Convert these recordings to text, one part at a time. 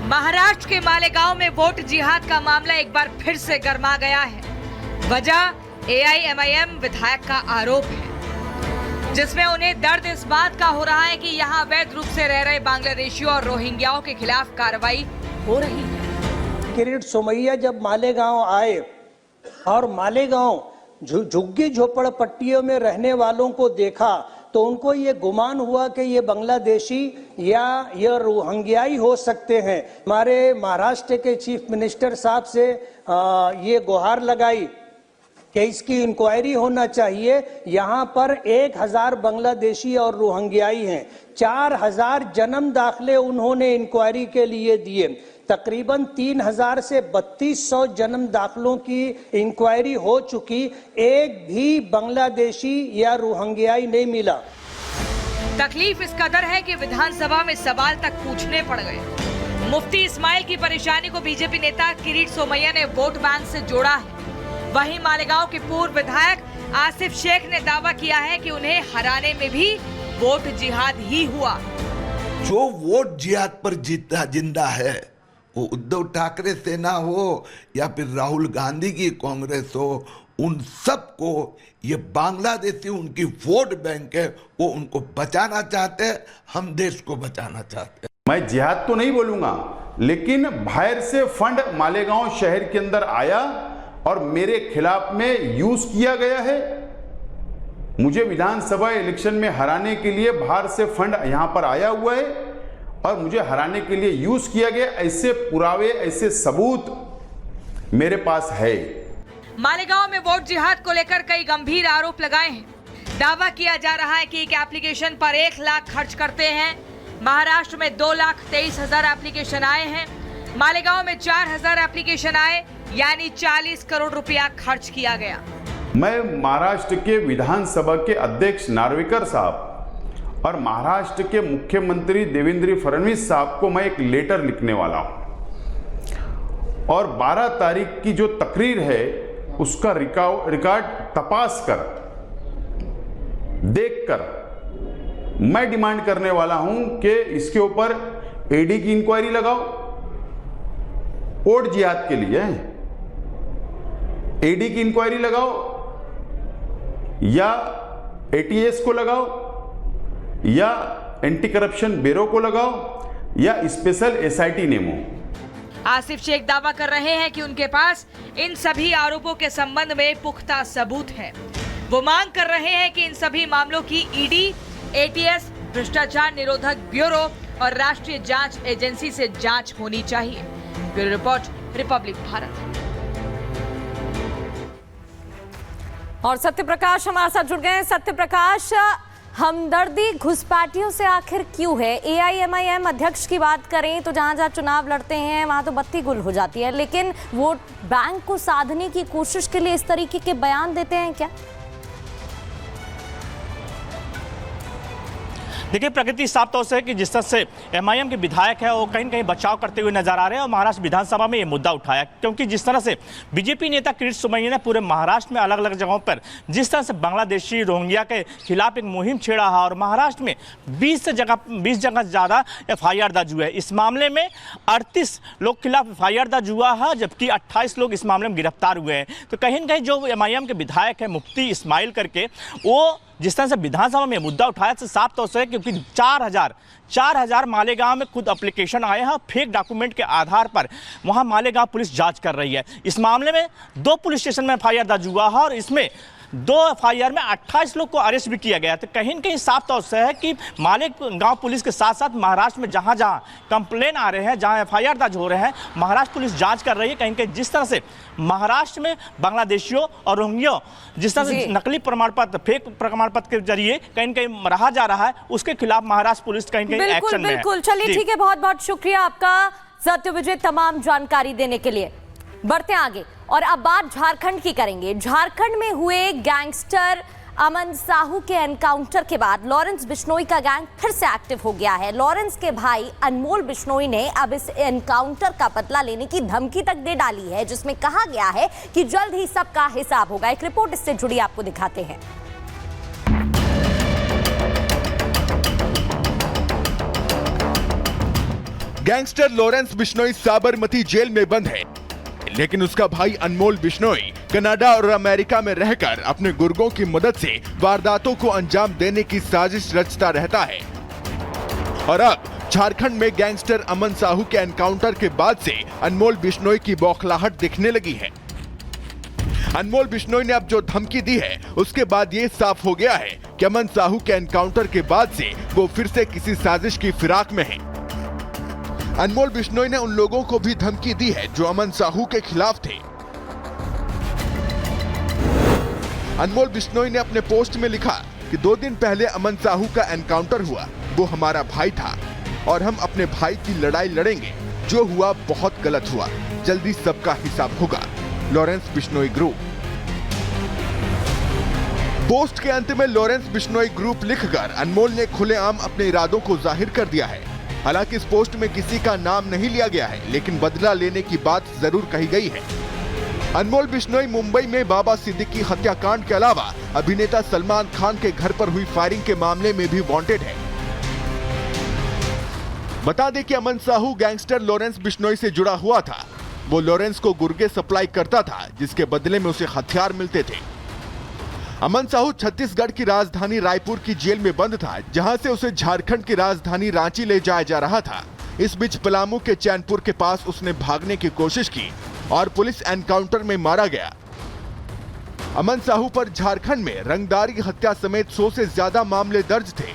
महाराष्ट्र के मालेगांव में वोट जिहाद का मामला एक बार फिर से गर्मा गया है। वजह एआईएमआईएम विधायक का आरोप है, जिसमें उन्हें दर्द इस बात का हो रहा है कि यहां अवैध रूप से रह रहे बांग्लादेशियों और रोहिंग्याओं के खिलाफ कार्रवाई हो रही है। किरीट सोमैया जब मालेगांव आए और मालेगांव झुग्गी झोपड़पट्टियों में रहने वालों को देखा तो उनको ये गुमान हुआ कि ये बांग्लादेशी या ये रोहिंग्याई हो सकते हैं। हमारे महाराष्ट्र के चीफ मिनिस्टर साहब से ये गुहार लगाई कि इसकी इंक्वायरी होना चाहिए। यहाँ पर 1000 बांग्लादेशी और रोहिंग्याई हैं। 4000 जन्म दाखले उन्होंने इंक्वायरी के लिए दिए। तकरीबन 3000 से 3200 जन्म दाखलों की इंक्वायरी हो चुकी, एक भी बांग्लादेशी या रोहिंग्याई नहीं मिला। तकलीफ इस कदर है कि विधानसभा में सवाल तक पूछने पड़ गए। मुफ्ती इस्माइल की परेशानी को बीजेपी नेता किरीट सोमैया ने वोट बैंक से जोड़ा है। वहीं मालेगांव के पूर्व विधायक आसिफ शेख ने दावा किया है कि उन्हें हराने में भी वोट जिहाद ही हुआ। जो वोट जिहाद पर जिंदा है, वो उद्धव ठाकरे सेना हो या फिर राहुल गांधी की कांग्रेस हो, उन सबको ये बांग्लादेशी उनकी वोट बैंक है, वो उनको बचाना चाहते हैं। हम देश को बचाना चाहते हैं। मैं जिहाद तो नहीं बोलूंगा, लेकिन बाहर से फंड मालेगांव शहर के अंदर आया और मेरे खिलाफ में यूज किया गया है। मुझे विधानसभा इलेक्शन में हराने के लिए बाहर से फंड यहां पर आया हुआ है और मुझे हराने के लिए यूज किया गया। ऐसे पुरावे, ऐसे सबूत मेरे पास है। मालेगांव में वोट जिहाद को लेकर कई गंभीर आरोप लगाए हैं। दावा किया जा रहा है कि एक एप्लीकेशन पर 1 लाख खर्च करते हैं। महाराष्ट्र में 2,23,000 एप्लीकेशन आए हैं। मालेगांव में 4,000 एप्लीकेशन आए, यानी 40 करोड़ रुपया खर्च किया गया। मैं महाराष्ट्र के विधानसभा के अध्यक्ष नार्वेकर साहब और महाराष्ट्र के मुख्यमंत्री देवेंद्र फडणवीस साहब को मैं एक लेटर लिखने वाला हूं और 12 तारीख की जो तकरीर है उसका रिकॉर्ड तपास कर देखकर मैं डिमांड करने वाला हूं कि इसके ऊपर ईडी की इंक्वायरी लगाओ। वोट जिहाद के लिए ईडी की इंक्वायरी लगाओ या एटीएस को लगाओ या एंटी करप्शन ब्यूरो को लगाओ या स्पेशल एसआईटी नेमो। आसिफ शेख दावा कर रहे हैं कि उनके पास इन सभी आरोपों के संबंध में पुख्ता सबूत है। वो मांग कर रहे हैं कि इन सभी मामलों की ईडी, एटीएस, भ्रष्टाचार निरोधक ब्यूरो और राष्ट्रीय जांच एजेंसी से जांच होनी चाहिए। Bureau report, Republic Bharat. और सत्यप्रकाश हमारे साथ जुड़ गए हैं। सत्यप्रकाश, हमदर्दी घुसपैठियों से आखिर क्यों है? एआईएमआईएम अध्यक्ष की बात करें तो जहां जहां चुनाव लड़ते हैं वहां तो बत्ती गुल हो जाती है, लेकिन वोट बैंक को साधने की कोशिश के लिए इस तरीके के बयान देते हैं क्या? देखिए, प्रकृति साफ तौर से है कि जिस तरह से एमआईएम के विधायक है वो कहीं न कहीं बचाव करते हुए नजर आ रहे हैं और महाराष्ट्र विधानसभा में ये मुद्दा उठाया, क्योंकि जिस तरह से बीजेपी नेता किरीट सोमैया ने पूरे महाराष्ट्र में अलग अलग जगहों पर जिस तरह से बांग्लादेशी रोहिंग्या के खिलाफ एक मुहिम छेड़ा है और महाराष्ट्र में 20 जगह ज़्यादा FIR दर्ज हुआ है। इस मामले में 38 लोग खिलाफ FIR दर्ज हुआ है, जबकि 28 लोग इस मामले में गिरफ्तार हुए हैं। तो कहीं न कहीं जो एमआईएम के विधायक है मुफ्ती इस्माइल करके, वो जिस तरह से विधानसभा में मुद्दा उठाया तो साफ तौर से, क्योंकि 4000 मालेगांव में खुद एप्लीकेशन आए हैं। फेक डॉक्यूमेंट के आधार पर वहां मालेगांव पुलिस जांच कर रही है। इस मामले में 2 पुलिस स्टेशन में FIR दर्ज हुआ है और इसमें 2 FIR में 28 लोग को अरेस्ट भी किया गया। तो कहीं न कहीं साफ तौर से है कि मालेगांव पुलिस के साथ साथ महाराष्ट्र में जहां जहां कंप्लेन आ रहे हैं, जहां FIR दर्ज हो रहे हैं, महाराष्ट्र पुलिस जांच कर रही है। कहीं कहीं जिस तरह से महाराष्ट्र में बांग्लादेशियों और रोहिंग्या जिस तरह से नकली प्रमाण पत्र, फेक प्रमाण पत्र के जरिए कहीं कहीं रहा जा रहा है, उसके खिलाफ महाराष्ट्र पुलिस कहीं कहीं एक्शन में है। बिल्कुल, चलिए ठीक है, बहुत बहुत शुक्रिया आपका सत्यविजय तमाम जानकारी देने के लिए। बढ़ते आगे और अब बात झारखंड की करेंगे। झारखंड में हुए गैंगस्टर अमन साहू के एनकाउंटर के बाद लॉरेंस बिश्नोई का गैंग फिर से एक्टिव हो गया है। लॉरेंस के भाई अनमोल बिश्नोई ने अब इस एनकाउंटर का बदला लेने की धमकी तक दे डाली है, जिसमें कहा गया है कि जल्द ही सबका हिसाब होगा। एक रिपोर्ट इससे जुड़ी आपको दिखाते हैं। Gangster Lawrence Bishnoi Sabarmati jail में बंद है, लेकिन उसका भाई अनमोल बिश्नोई कनाडा और अमेरिका में रहकर अपने गुर्गों की मदद से वारदातों को अंजाम देने की साजिश रचता रहता है। और अब झारखंड में गैंगस्टर अमन साहू के एनकाउंटर के बाद से अनमोल बिश्नोई की बौखलाहट दिखने लगी है। अनमोल बिश्नोई ने अब जो धमकी दी है, उसके बाद ये साफ हो गया है कि अमन साहू के एनकाउंटर के बाद से वो फिर से किसी साजिश की फिराक में है। अनमोल बिश्नोई ने उन लोगों को भी धमकी दी है जो अमन साहू के खिलाफ थे। अनमोल बिश्नोई ने अपने पोस्ट में लिखा कि 2 दिन पहले अमन साहू का एनकाउंटर हुआ, वो हमारा भाई था और हम अपने भाई की लड़ाई लड़ेंगे। जो हुआ बहुत गलत हुआ, जल्दी सबका हिसाब होगा। Lawrence Bishnoi group. पोस्ट के अंत में लॉरेंस बिश्नोई ग्रुप लिखकर अनमोल ने खुलेआम अपने इरादों को जाहिर कर दिया है। हालांकि इस पोस्ट में किसी का नाम नहीं लिया गया है, लेकिन बदला लेने की बात जरूर कही गई है। अनमोल बिश्नोई मुंबई में बाबा सिद्दीकी हत्याकांड के अलावा अभिनेता सलमान खान के घर पर हुई फायरिंग के मामले में भी वांटेड है। बता दें कि अमन साहू गैंगस्टर लॉरेंस बिश्नोई से जुड़ा हुआ था। वो लॉरेंस को गुर्गे सप्लाई करता था, जिसके बदले में उसे हथियार मिलते थे। अमन साहू छत्तीसगढ़ की राजधानी रायपुर की जेल में बंद था, जहां से उसे झारखंड की राजधानी रांची ले जाया जा रहा था। इस बीच पलामू के चैनपुर के पास उसने भागने की कोशिश की और पुलिस एनकाउंटर में मारा गया। अमन साहू पर झारखंड में रंगदारी, हत्या समेत 100 से ज्यादा मामले दर्ज थे।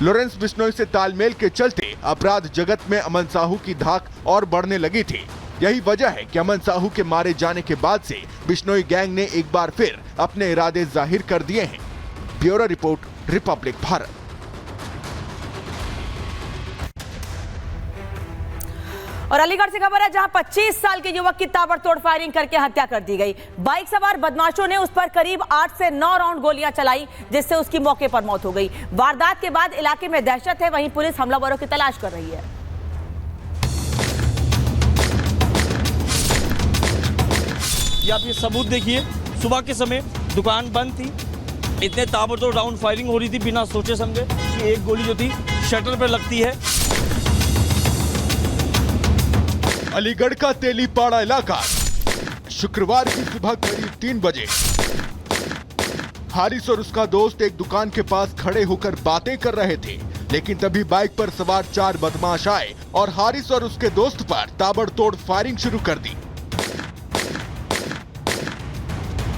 लॉरेंस बिश्नोई से तालमेल के चलते अपराध जगत में अमन साहू की धाक और बढ़ने लगी थी। यही वजह है कि अमन साहू के मारे जाने के बाद से बिश्नोई गैंग ने एक बार फिर अपने इरादे जाहिर कर दिए हैं। Bureau report, Republic Bharat. और अलीगढ़ से खबर है, जहां 25 साल के युवक की ताबड़तोड़ फायरिंग करके हत्या कर दी गई। बाइक सवार बदमाशों ने उस पर करीब 8 से 9 राउंड गोलियां चलाई, जिससे उसकी मौके पर मौत हो गई। वारदात के बाद इलाके में दहशत है। वहीं पुलिस हमलावरों की तलाश कर रही है। ये आप ये सबूत देखिए, सुबह के समय दुकान बंद थी, इतने ताबड़तोड़ राउंड फायरिंग हो रही थी बिना सोचे समझे कि एक गोली जो थी शटर पर लगती है। अलीगढ़ का तेलीपाड़ा इलाका, शुक्रवार की सुबह करीब 3 बजे हारिस और उसका दोस्त एक दुकान के पास खड़े होकर बातें कर रहे थे, लेकिन तभी बाइक पर सवार 4 बदमाश आए और हारिस और उसके दोस्त पर ताबड़तोड़ फायरिंग शुरू कर दी।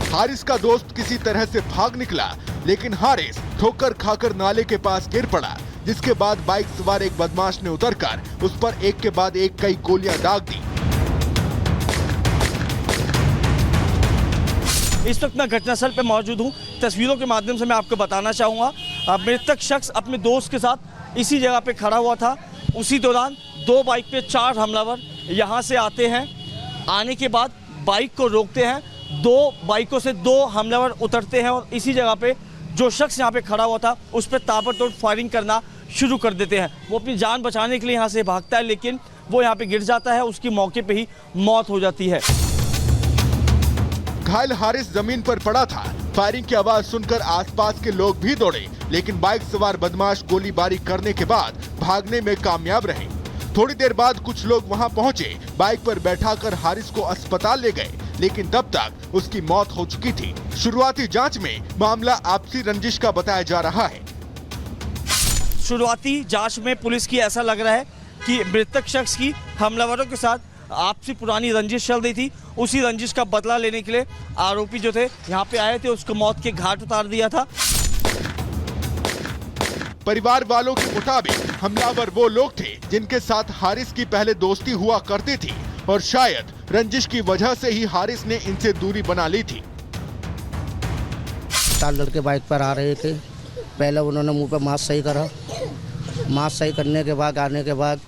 हारिस का दोस्त किसी तरह से भाग निकला, लेकिन हारिस ठोकर खाकर नाले के पास गिर पड़ा, जिसके बाद बाइक सवार एक बदमाश ने उतरकर उस पर एक के बाद एक कई गोलियां दाग दी। इस वक्त मैं घटनास्थल पर मौजूद हूं। तस्वीरों के माध्यम से मैं आपको बताना चाहूंगा, मृतक शख्स अपने दोस्त के साथ इसी जगह पे खड़ा हुआ था। उसी दौरान 2 बाइक पे 4 हमलावर यहां से आते हैं। आने के बाद बाइक को रोकते हैं, 2 बाइकों से 2 हमलावर उतरते हैं और इसी जगह पे जो शख्स यहाँ पे खड़ा हुआ था उस पर ताबड़तोड़ फायरिंग करना शुरू कर देते हैं। वो अपनी जान बचाने के लिए यहाँ से भागता है, लेकिन वो यहाँ पे गिर जाता है, उसकी मौके पे ही मौत हो जाती है। घायल हारिस जमीन पर पड़ा था। फायरिंग की आवाज सुनकर आसपास के लोग भी दौड़े, लेकिन बाइक सवार बदमाश गोलीबारी करने के बाद भागने में कामयाब रहे। थोड़ी देर बाद कुछ लोग वहां पहुंचे, बाइक पर बैठाकर हारिस को अस्पताल ले गए, लेकिन तब तक उसकी मौत हो चुकी थी। शुरुआती जांच में मामला आपसी रंजिश का बताया जा रहा है। शुरुआती जांच में पुलिस की ऐसा लग रहा है कि मृतक शख्स की हमलावरों के साथ आपसी पुरानी रंजिश चल रही थी। उसी रंजिश का बदला लेने के लिए आरोपी जो थे यहाँ पे आए थे, उसको मौत के घाट उतार दिया था। परिवार वालों के मुताबिक हमलावर वो लोग थे जिनके साथ हारिस की पहले दोस्ती हुआ करती थी और शायद रंजिश की वजह से ही हारिस ने इनसे दूरी बना ली थी। 4 लड़के बाइक पर आ रहे थे। पहले उन्होंने मुंह पे मास्क सही करा। मास्क सही करने के बाद आने के बाद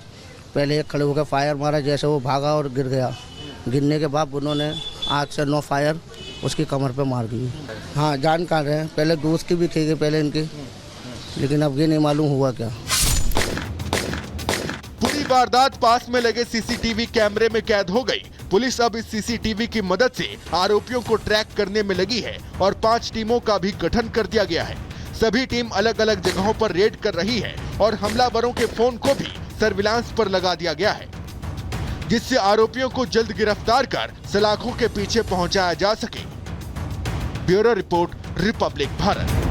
पहले एक खड़े होकर फायर मारा, जैसे वो भागा और गिर गया। गिरने के बाद उन्होंने 8 से 9 फायर उसकी कमर पे मार दी। हाँ, जान कहाँ रहे हैं। पहले दोस्ती भी थी पहले इनकी, लेकिन अब ये नहीं मालूम हुआ क्या। पूरी वारदात पास में लगे सीसीटीवी कैमरे में कैद हो गई। पुलिस अब इस सीसीटीवी की मदद से आरोपियों को ट्रैक करने में लगी है और 5 टीमों का भी गठन कर दिया गया है। सभी टीम अलग अलग जगहों पर रेड कर रही है और हमलावरों के फोन को भी सर्विलांस पर लगा दिया गया है, जिससे आरोपियों को जल्द गिरफ्तार कर सलाखों के पीछे पहुंचाया जा सके। Bureau report, Republic Bharat.